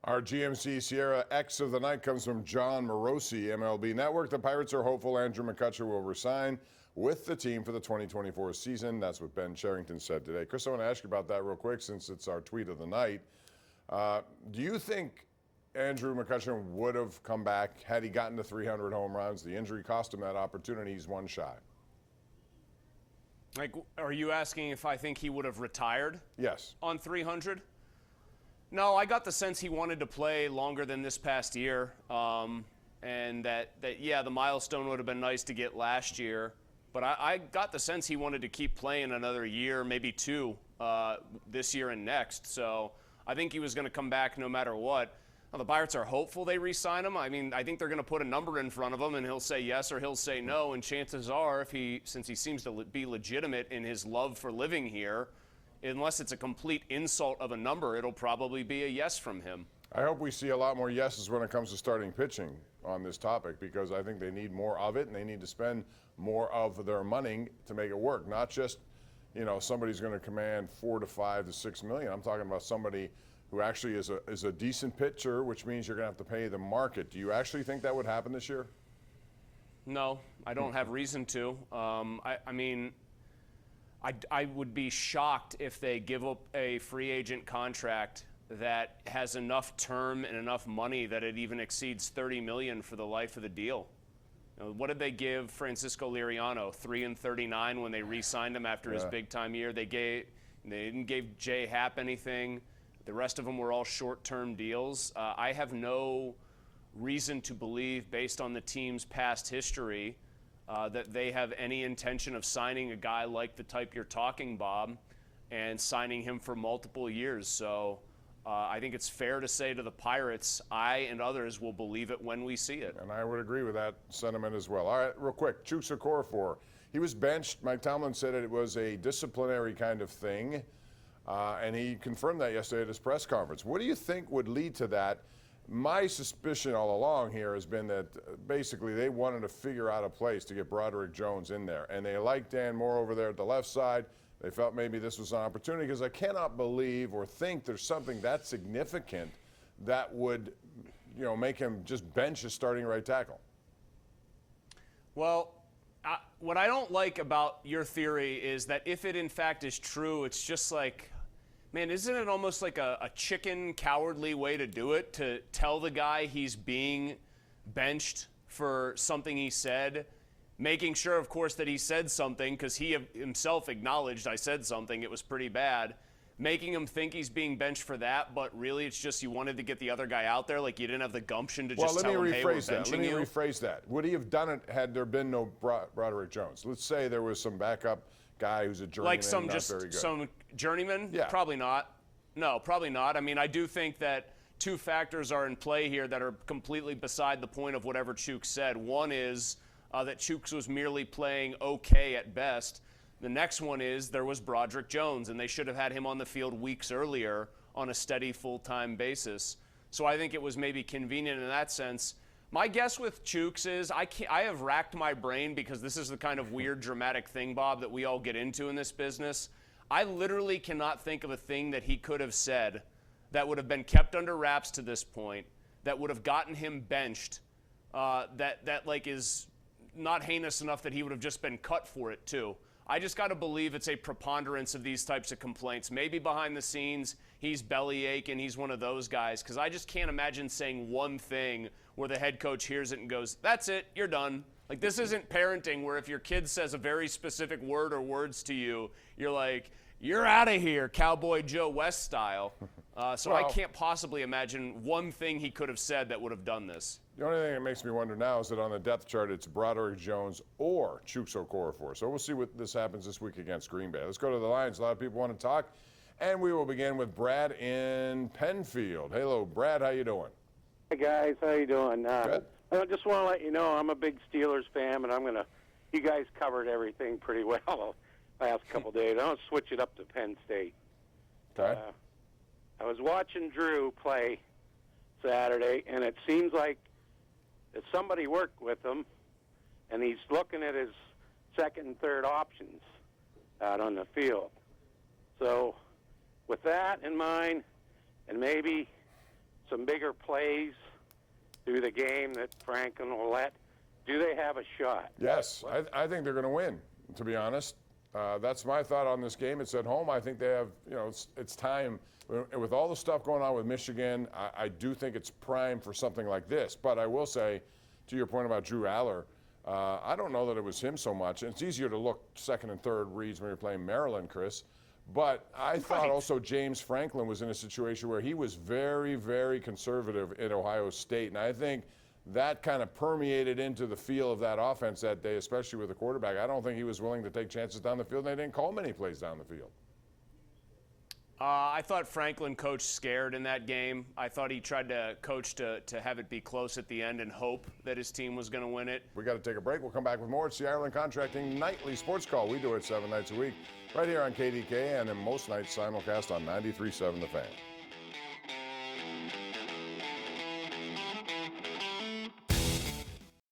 Our GMC Sierra X of the night comes from John Morosi, MLB Network. The Pirates are hopeful Andrew McCutcheon will resign with the team for the 2024 season. That's what Ben Cherington said today. Chris, I want to ask you about that real quick since it's our tweet of the night. Do you think Andrew McCutcheon would have come back had he gotten to 300 home runs? The injury cost him that opportunity. He's one shy. Like, are you asking if I think he would have retired? Yes. On 300? No, I got the sense he wanted to play longer than this past year, and that yeah, the milestone would have been nice to get last year, but I got the sense he wanted to keep playing another year, maybe two, this year and next. So I think he was going to come back no matter what. Now, the Pirates are hopeful they re-sign him. I mean, I think they're going to put a number in front of him, and he'll say yes or he'll say no. And chances are, since he seems to be legitimate in his love for living here, unless it's a complete insult of a number, it'll probably be a yes from him. I hope we see a lot more yeses when it comes to starting pitching on this topic, because I think they need more of it, and they need to spend more of their money to make it work. Not just, somebody's going to command $4 to $5 to $6 million. I'm talking about somebody who actually is a decent pitcher, which means you're going to have to pay the market. Do you actually think that would happen this year? No, I don't have reason to. I would be shocked if they give up a free agent contract that has enough term and enough money that it even exceeds $30 million for the life of the deal. What did they give Francisco Liriano? $3 and $39 when they re-signed him after his big-time year. They didn't give Jay Happ anything. The rest of them were all short-term deals. I have no reason to believe, based on the team's past history, that they have any intention of signing a guy like the type you're talking, Bob, and signing him for multiple years. So I think it's fair to say to the Pirates, I and others will believe it when we see it. And I would agree with that sentiment as well. All right, real quick, Chuksa Okorafor. He was benched. Mike Tomlin said it was a disciplinary kind of thing, and he confirmed that yesterday at his press conference. What do you think would lead to that? My suspicion all along here has been that basically they wanted to figure out a place to get Broderick Jones in there. And they like Dan Moore over there at the left side. They felt maybe this was an opportunity, because I cannot believe or think there's something that significant that would, make him just bench his starting right tackle. Well, what I don't like about your theory is that if it in fact is true, it's just like, man, isn't it almost like a chicken, cowardly way to do it, to tell the guy he's being benched for something he said, making sure, of course, that he said something, because he himself acknowledged, I said something, it was pretty bad, making him think he's being benched for that, but really it's just you wanted to get the other guy out there, like you didn't have the gumption to just tell him, hey, we're benching you? Let me rephrase that. Would he have done it had there been no Broderick Jones? Let's say there was some backup guy who's a journeyman, like some journeyman? Yeah. Probably not. No, probably not. I mean, I do think that two factors are in play here that are completely beside the point of whatever Chooks said. One is that Chooks was merely playing okay at best. The next one is there was Broderick Jones, and they should have had him on the field weeks earlier on a steady full-time basis. So I think it was maybe convenient in that sense. My guess with Chooks is I have racked my brain, because this is the kind of weird, dramatic thing, Bob, that we all get into in this business. I literally cannot think of a thing that he could have said that would have been kept under wraps to this point, that would have gotten him benched, that is not heinous enough that he would have just been cut for it too. I just got to believe it's a preponderance of these types of complaints. Maybe behind the scenes, he's bellyache and he's one of those guys, because I just can't imagine saying one thing where the head coach hears it and goes, that's it, you're done. Like, this isn't parenting where if your kid says a very specific word or words to you, you're like, you're out of here, Cowboy Joe West style. So I can't possibly imagine one thing he could have said that would have done this. The only thing that makes me wonder now is that on the depth chart, it's Broderick Jones or Chuksa Okorafor. So we'll see what this happens this week against Green Bay. Let's go to the lines. A lot of people want to talk. And we will begin with Brad in Penfield. Hello, Brad. How you doing? Hey, guys. How you doing? Good. I just want to let you know I'm a big Steelers fan, and you guys covered everything pretty well the last couple days. I'm going to switch it up to Penn State. Okay. I was watching Drew play Saturday, and it seems like if somebody worked with him, and he's looking at his second and third options out on the field. So with that in mind, and maybe some bigger plays through the game that Franklin will let, do they have a shot? Yes, I think they're going to win, to be honest. That's my thought on this game. It's at home. I think they have, it's time. With all the stuff going on with Michigan, I do think it's prime for something like this. But I will say, to your point about Drew Aller, I don't know that it was him so much. It's easier to look second and third reads when you're playing Maryland, Chris. But I thought also James Franklin was in a situation where he was very, very conservative at Ohio State. And I think that kind of permeated into the feel of that offense that day, especially with the quarterback. I don't think he was willing to take chances down the field, and they didn't call many plays down the field. I thought Franklin coached scared in that game. I thought he tried to coach to have it be close at the end and hope that his team was going to win it. We got to take a break. We'll come back with more. It's the Ireland Contracting Nightly Sports Call. We do it 7 nights a week right here on KDKA, and then most nights simulcast on 93.7 The Fan.